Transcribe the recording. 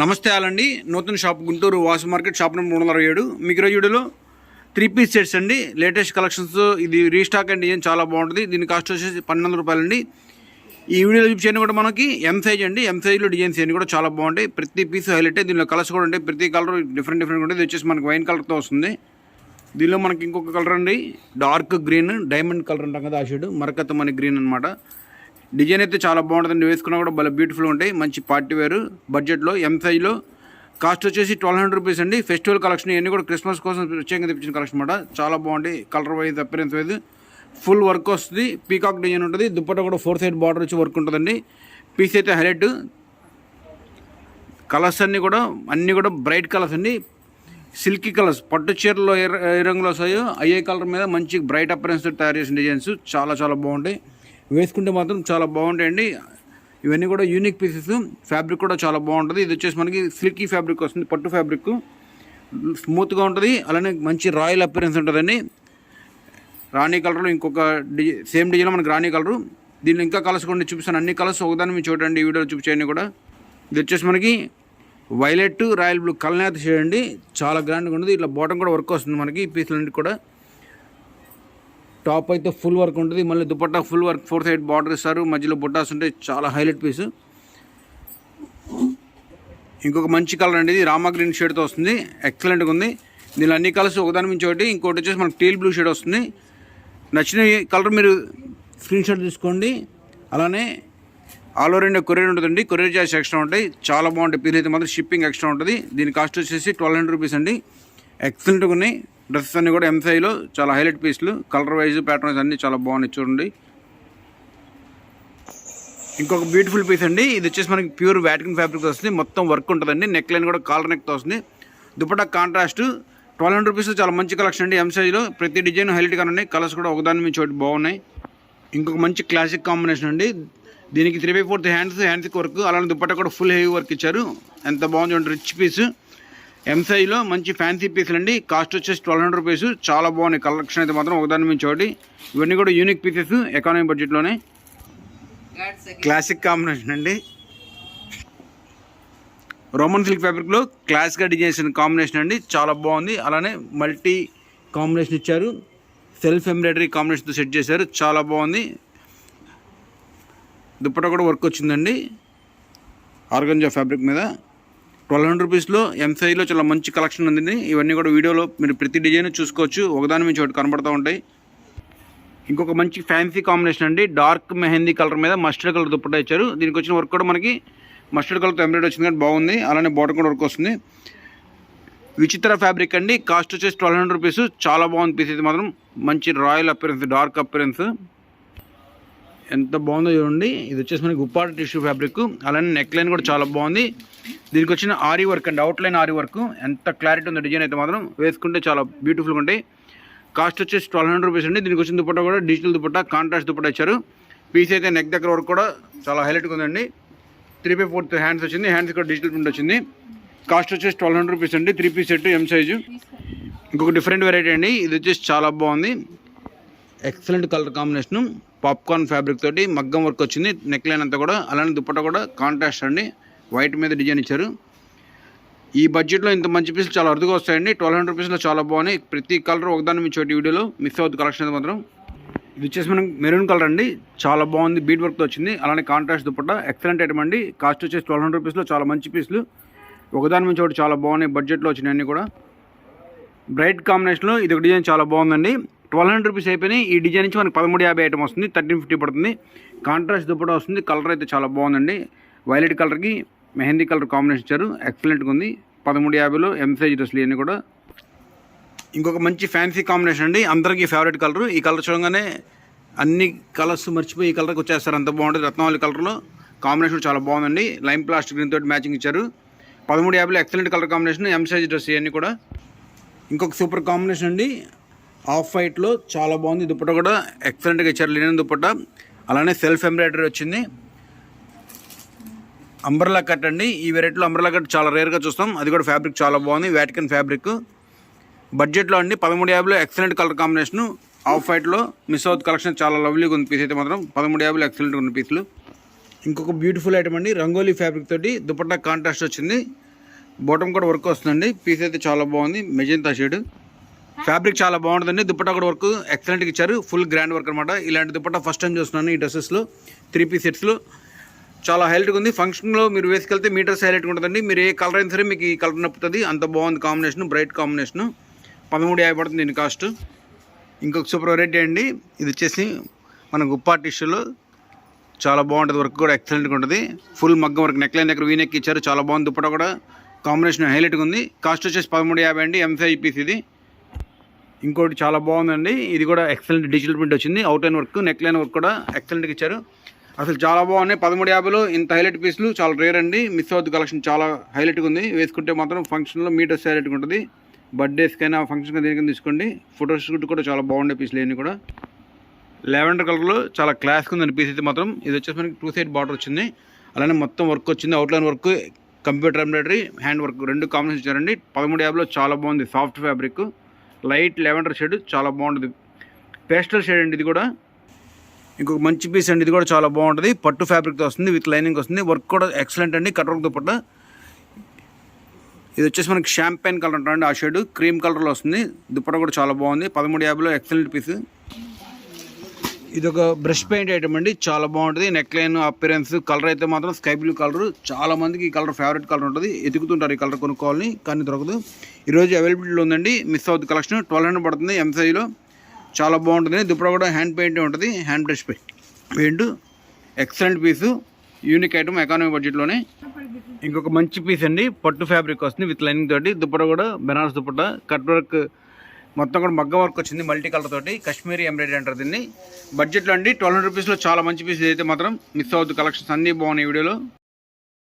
నమస్తే ఆలండి. నూతన shop Guntur Vasu market shop number 367. మీకు ఈరోజు వీడియోలో 3 పీస్ సెట్స్ అండి. Latest collections. ఇది రీస్టాక్ అండ్ డిజైన్ చాలా బాగుంటుంది. దీని కాస్ట్ వచ్చేసి 1200 రూపాయలండి. ఈ వీడియోలో చూపించేది కూడా మనకి ఎం సైజ్ అండి. ఎం సైజ్లో డిజైన్స్ అన్ని కూడా చాలా బాగుంటాయి. ప్రతి పీస్ హైలైట్. దీనిలో కలర్స్ కూడా ఉంటాయి. ప్రతి కలర్ డిఫరెంట్ ఉంటుంది. ఇది వచ్చేసి మనకి వైన్ కలర్తో వస్తుంది. దీనిలో మనకి ఇంకొక కలర్ అండి, డార్క్ గ్రీన్, డైమండ్ కలర్ అంటాం కదా, ఆ షేడ్ మరకత్త మనీ గ్రీన్ అనమాట. డిజైన్ అయితే చాలా బాగుంటుందండి. వేసుకున్నా కూడా చాలా బ్యూటిఫుల్ ఉంటాయి. మంచి పార్టీ వేర్ బడ్జెట్లో ఎం సైజ్లో. కాస్ట్ వచ్చేసి 1200 రూపీస్ అండి. ఫెస్టివల్ కలెక్షన్ ఇవన్నీ కూడా క్రిస్మస్ కోసం ప్రత్యేకంగా తెప్పించిన కలెక్షన్ అనమాట. చాలా బాగుంటాయి. Colour wise, appearance wise full work వస్తుంది. పీకాక్ డిజైన్ ఉంటుంది. దుప్పట్ట కూడా 4 సైడ్ బార్డర్ వచ్చి వర్క్ ఉంటుందండి. పీస్ అయితే హైలైట్. కలర్స్ అన్నీ కూడా బ్రైట్ కలర్స్ అండి. సిల్కీ కలర్స్, పట్టు చీరలో ఏ రంగులో వస్తాయో అయ్యే కలర్ మీద మంచి బ్రైట్ అపిరెన్స్ తయారు చేసిన డిజైన్స్ చాలా బాగుంటాయి. వేసుకుంటే మాత్రం చాలా బాగుంటాయండి. ఇవన్నీ కూడా యూనిక్ పీసెస్. ఫ్యాబ్రిక్ కూడా చాలా బాగుంటుంది. ఇది వచ్చేసి మనకి సిల్కీ ఫ్యాబ్రిక్ వస్తుంది. పట్టు ఫ్యాబ్రిక్ స్మూత్గా ఉంటుంది. అలానే మంచి రాయల్ అపిరెన్స్ ఉంటుందండి. రాణి కలర్లో ఇంకొక సేమ్ డిజైన్లో మనకి రాణి కలరు. దీనిలో ఇంకా కలర్స్ కూడా చూపిస్తాను. అన్ని కలర్స్ ఒకదాన్ని మీరు చూడండి. ఈ వీడియోలో చూపించేయండి కూడా. ఇది వచ్చేసి మనకి వైలెట్, రాయల్ బ్లూ కల్నేత షేడ్ అండి. చాలా గ్రాండ్గా ఉంటుంది. ఇట్లా బాటమ్ కూడా వర్క్ వస్తుంది మనకి. ఈ పీసులన్నిటి కూడా టాప్ అయితే ఫుల్ వర్క్ ఉంటుంది. మళ్ళీ dupatta full work, 4 side border ఇస్తారు. మధ్యలో బుట్టాస్ ఉంటాయి. చాలా హైలైట్ పీసు. ఇంకొక మంచి కలర్ అండి. ఇది రామా గ్రీన్ షేడ్తో వస్తుంది. ఎక్సలెంట్గా ఉంది. దీనిలో అన్ని కలర్స్ ఒకదాని నుంచి ఒకటి. ఇంకోటి వచ్చేసి మనకి టీల్ బ్లూ షేడ్ వస్తుంది. నచ్చిన కలర్ మీరు స్క్రీన్ షాట్ తీసుకోండి. అలానే ఆల్ ఓవర్ ఇండియా కొరియర్ ఉంటుందండి. కొరియర్ చార్జ్ ఎక్స్ట్రా ఉంటాయి. చాలా బాగుంటాయి. పీస్ అయితే మాత్రం షిప్పింగ్ ఎక్స్ట్రా ఉంటుంది. దీని కాస్ట్ వచ్చేసి 1200 రూపీస్ అండి. ఎక్సలెంట్గా ఉన్నాయి. డ్రెస్సెస్ అన్నీ కూడా ఎంసైలో చాలా హైలైట్ పీస్లు. కలర్ వైజ్, ప్యాటర్న్ వైజ్ అన్నీ చాలా బాగున్నాయి. చూడండి. ఇంకొక బ్యూటిఫుల్ పీస్ అండి. ఇది వచ్చేసి మనకి ప్యూర్ వాటికన్ ఫ్యాబ్రిక్ వస్తుంది. మొత్తం వర్క్ ఉంటుందండి. నెక్ లైన్ కూడా కాలర్ నెక్తో వస్తుంది. దుపట్టా కాంట్రాస్ట్. 1200 రూపీస్ చాలా మంచి కలెక్షన్ అండి. ఎంసైజ్లో ప్రతి డిజైన్ హైలైట్గా ఉన్నాయి. కలర్స్ కూడా ఒకదాని నుంచి ఒకటి బాగున్నాయి. ఇంకొక మంచి క్లాసిక్ కాంబినేషన్ అండి. దీనికి 3/4 హ్యాండ్స్కి వర్క్. అలానే దుపట్టా కూడా ఫుల్ హెవీ వర్క్ ఇచ్చారు. ఎంత బాగుంది చూడండి. Rich piece. ఎంసైలో మంచి ఫ్యాన్సీ పీసులు అండి. కాస్ట్ వచ్చేసి 1200 రూపీస్. చాలా బాగున్నాయి. కలెక్షన్ అయితే మాత్రం ఒకదాని నుంచి ఒకటి. ఇవన్నీ కూడా యూనిక్ పీసెస్. ఎకానమీ బడ్జెట్లోనే క్లాసిక్ కాంబినేషన్ అండి. రోమన్ సిల్క్ ఫ్యాబ్రిక్లో క్లాస్గా డిజైన్ కాంబినేషన్ అండి. చాలా బాగుంది. అలానే మల్టీ కాంబినేషన్ ఇచ్చారు. సెల్ఫ్ ఎంబ్రాయిడరీ కాంబినేషన్తో సెట్ చేశారు. చాలా బాగుంది. దుప్పట్టా కూడా వర్క్ వచ్చిందండి ఆర్గంజా ఫ్యాబ్రిక్ మీద. 1200 రూపీస్లో ఎంసైలో చాలా మంచి కలెక్షన్ ఉంది. ఇవన్నీ కూడా వీడియోలో మీరు ప్రతి డిజైన్ చూసుకోవచ్చు. ఒకదాని నుంచి ఒకటి కనబడుతూ ఉంటాయి. ఇంకొక మంచి ఫ్యాన్సీ కాంబినేషన్ అండి. డార్క్ మెహందీ కలర్ మీద మస్టర్డ్ కలర్ దుప్పట్టా ఇచ్చారు. దీనికి వచ్చిన వర్క్ కూడా మనకి మస్టర్డ్ కలర్తో ఎంబ్రాయిడరీ వచ్చింది కానీ బాగుంది. అలానే బాటమ్ కూడా వర్క్ వస్తుంది. విచిత్ర ఫ్యాబ్రిక్ అండి. కాస్ట్ వచ్చేసి 1200 రూపీస్. చాలా బాగుంది పీస్ అయితే మాత్రం. మంచి రాయల్ అపిరెన్స్, డార్క్ అపిరెన్స్. ఎంత బాగుందో చూడండి. ఇది వచ్చేసి మనకి గుప్పాట టిష్యూ ఫ్యాబ్రిక్. అలానే నెక్ లైన్ కూడా చాలా బాగుంది. దీనికి వచ్చిన ఆరీ వర్క్ అండి. Outline ary work. ఎంత క్లారిటీ ఉందో డిజైన్ అయితే మాత్రం. వేసుకుంటే చాలా బ్యూటిఫుల్గా ఉంటాయి. కాస్ట్ వచ్చేసి 1200 రూపీస్ అండి. దీనికి వచ్చిన దుపట్టా కూడా డిజిటల్ దుపట్టా, కాంట్రాస్ట్ దుపట్టా ఇచ్చారు. పీస్ అయితే నెక్ దగ్గర వర్క్ కూడా చాలా హైలైట్గా ఉందండి. 3/4 హ్యాండ్స్ వచ్చింది. హ్యాండ్స్ కూడా డిజిటల్ ప్రింట్ వచ్చింది. కాస్ట్ వచ్చేసి 1200 రూపీస్ అండి. 3 పీస్ సెట్ ఎం సైజు. ఇంకొక డిఫరెంట్ వెరైటీ అండి. ఇది వచ్చేసి చాలా బాగుంది. Excellent colour combination. Popcorn fabric తోటి మగ్గం వర్క్ వచ్చింది. నెక్ లైన్ అంతా కూడా. అలానే దుపట్టా కూడా కాంట్రాస్ట్ అండి. వైట్ మీద డిజైన్ ఇచ్చారు. ఈ బడ్జెట్లో ఇంత మంచి పీసులు చాలా అరుదుగా వస్తాయండి. 1200 రూపీస్లో చాలా బాగున్నాయి. ప్రతి కలర్ ఒకదాని నుంచి ఒకటి వీడియోలో మిస్ అవుతుంది కలెక్షన్ అయితే మాత్రం. ఇది వచ్చేసి మనకి మెరూన్ కలర్ అండి. చాలా బాగుంది. బీట్ వర్క్తో వచ్చింది. అలానే కాంట్రాస్ట్ దుపట్టా ఎక్సలెంట్ ఐటమ్ అండి. కాస్ట్ వచ్చేసి 1200 రూపీస్లో చాలా మంచి పీసులు. ఒకదాని నుంచి ఒకటి చాలా బాగున్నాయి. బడ్జెట్లో వచ్చినాయి అన్నీ కూడా. బ్రైట్ కాంబినేషన్లో ఇది ఒక డిజైన్ చాలా బాగుందండి. 1200 రూపీస్ అయిపోయినాయి. ఈ డిజైన్ నుంచి మనకి 1350 ఐటమ్ వస్తుంది. 1350 పడుతుంది. కాంట్రాస్ట్ దుపట్టా వస్తుంది. కలర్ అయితే చాలా బాగుందండి. వైలెట్ కలర్కి మెహందీ కలర్ కాంబినేషన్ ఇచ్చారు. ఎక్సలెంట్గా ఉంది. 1350లో ఎం సైజ్ డ్రెస్లు ఇవన్నీ కూడా. ఇంకొక మంచి ఫ్యాన్సీ కాంబినేషన్ అండి. అందరికీ ఫేవరెట్ కలర్. ఈ కలర్ చూడగానే అన్ని కలర్స్ మర్చిపోయి ఈ కలర్కి వచ్చేస్తారు. అంత బాగుంటుంది. రత్నావళి కలర్లో కాంబినేషన్ చాలా బాగుందండి. లైమ్ ప్లాస్టిక్ గ్రీన్ తోటి మ్యాచింగ్ ఇచ్చారు. 1350లో excellent colour combination. M size dress ఇవన్నీ కూడా. ఇంకొక సూపర్ కాంబినేషన్ అండి. ఆఫ్ వైట్లో చాలా బాగుంది. దుపట్టా కూడా ఎక్సలెంట్గా ఇచ్చారు. లినెన్ దుపట్టా. అలానే సెల్ఫ్ ఎంబ్రాయిడరీ వచ్చింది. అంబ్రెల్లా కట్ అండి. ఈ వెరైటీలో అంబ్రెల్లా కట్ చాలా రేర్గా చూస్తాం. అది కూడా ఫ్యాబ్రిక్ చాలా బాగుంది. వాటికన్ ఫ్యాబ్రిక్. బడ్జెట్లో అండి 1350లో ఎక్సలెంట్ కలర్ కాంబినేషను. ఆఫ్ వైట్లో మిస్ అవుత్ కలెక్షన్ చాలా లవ్లీగా ఉంది. పీస్ అయితే మాత్రం 1350లో ఎక్సలెంట్గా ఉన్న పీసులు. ఇంకొక బ్యూటిఫుల్ ఐటమ్ అండి. రంగోలీ ఫ్యాబ్రిక్ తోటి దుపట్టా కాంట్రాస్ట్ వచ్చింది. బాటమ్ కూడా వర్క్ వస్తుందండి. పీస్ అయితే చాలా బాగుంది, మెజెంతా షేడ్. ఫ్యాబ్రిక్ చాలా బాగుంటుందండి. దుపట్టా కూడా వర్క్ ఎక్సలెంట్గా ఇచ్చారు, ఫుల్ గ్రాండ్ వర్క్ అనమాట. ఇలాంటి దుపట్టా ఫస్ట్ టైం చూస్తున్నాను ఈ డ్రెస్సెస్లో. 3 పీస్ సెట్స్లో చాలా హైలైట్గా ఉంది. ఫంక్షన్లో మీరు వేసుకెళ్తే మీటర్స్ హైలైట్గా ఉంటుందండి. మీరు ఏ కలర్ అయినా సరే మీకు ఈ కలర్ నప్పుతుంది, అంత బాగుంది కాంబినేషన్, బ్రైట్ కాంబినేషన్. 1350 పడుతుంది దీని కాస్ట్. ఇంకొక సూపర్ వెరైటీ అండి, ఇది వచ్చేసి మన గుప్పా టిష్యూలో చాలా బాగుంటుంది. వర్క్ కూడా ఎక్సలెంట్గా ఉంటుంది, ఫుల్ మగ్గం వర్క్. నెక్ లైన్ దగ్గర వీనెక్ ఇచ్చారు, చాలా బాగుంది. దుపట్టా కూడా కాంబినేషన్ హైలైట్గా ఉంది. కాస్ట్ వచ్చేసి 1350 అండి, M5 పీస్ ఇది. ఇంకోటి చాలా బాగుందండి, ఇది కూడా ఎక్సలెంట్ డిజిటల్ ప్రింట్ వచ్చింది. Out line work, neck line work కూడా ఎక్సలెంట్గా ఇచ్చారు. అసలు చాలా బాగున్నాయి. 1350లో ఇంత హైలైట్ పీసులు చాలా రేర్ అండి. మిస్ అవుద్ది కలెక్షన్, చాలా హైలైట్గా ఉంది. వేసుకుంటే మాత్రం ఫంక్షన్లో మీటర్స్ హైలైట్గా ఉంటుంది. బర్త్డేస్కైనా ఫంక్షన్కి దేనికైనా తీసుకోండి. ఫోటోషూట్ కూడా చాలా బాగుండే పీసులు ఇవన్నీ కూడా. లెవెండర్ కలర్లో చాలా క్లాస్గా ఉందండి పీస్ అయితే మాత్రం. ఇది వచ్చేసి మనకి 2 సైడ్ బార్డర్ వచ్చింది, అలానే మొత్తం వర్క్ వచ్చింది. Outline work, computer embroidery, hand work 2 combination ఇచ్చారండి. 1350లో చాలా బాగుంది. Soft fabric, light lavender shade, చాలా బాగుంటుంది. పేస్టల్ షేడ్ అండి ఇది కూడా. ఇంకొక మంచి పీస్ అండి, ఇది కూడా చాలా బాగుంటుంది. పట్టు ఫ్యాబ్రిక్తో వస్తుంది, విత్ లైనింగ్ వస్తుంది. వర్క్ కూడా ఎక్సలెంట్ అండి, కట్ వర్క్ దుపట్టా. ఇది వచ్చేసి మనకి షాంపైన్ కలర్ అంటారండి, ఆ షేడ్ క్రీమ్ కలర్లో వస్తుంది. దుపట్టా కూడా చాలా బాగుంది. 1350లో ఎక్సలెంట్ పీస్. ఇది ఒక బ్రష్ పెయింట్ ఐటమ్ అండి, చాలా బాగుంటుంది. నెక్ లైన్ అపిరెన్స్, కలర్ అయితే మాత్రం స్కై బ్లూ కలర్. చాలా మందికి ఈ కలర్ ఫేవరెట్ కలర్ ఉంటుంది, ఎదుగుతుంటారు ఈ కలర్ కొనుక్కోవాలని, కానీ దొరకదు. ఈరోజు అవైలబిలిటీలో ఉందండి, మిస్ అవుతుంది కలెక్షన్. 1200 పడుతుంది M5లో, చాలా బాగుంటుంది. దుపట్టా కూడా హ్యాండ్ పెయింట్ ఉంటుంది, హ్యాండ్ బ్రష్ పెయింట్. ఎక్సలెంట్ పీసు, యూనిక్ ఐటమ్, ఎకానమీ బడ్జెట్లోనే. ఇంకొక మంచి పీస్ అండి, పట్టు ఫ్యాబ్రిక్ వస్తుంది విత్ లైనింగ్ తోటి. దుపట్టా కూడా బెనారస్ దుపట్టా, కట్ వర్క్ మొత్తం కూడా మగ్గం వర్క్ వచ్చింది, మల్టీ కలర్ తోటి. కాశ్మీరీ ఎంబ్రాయిడరీ అంటారు దీన్ని. బడ్జెట్లో అండి 1200 రూపీస్లో చాలా మంచి పీస్ అయితే మాత్రం. మిస్ అవుతుంది కలెక్షన్స్ అన్నీ బాగున్నాయి వీడియోలో.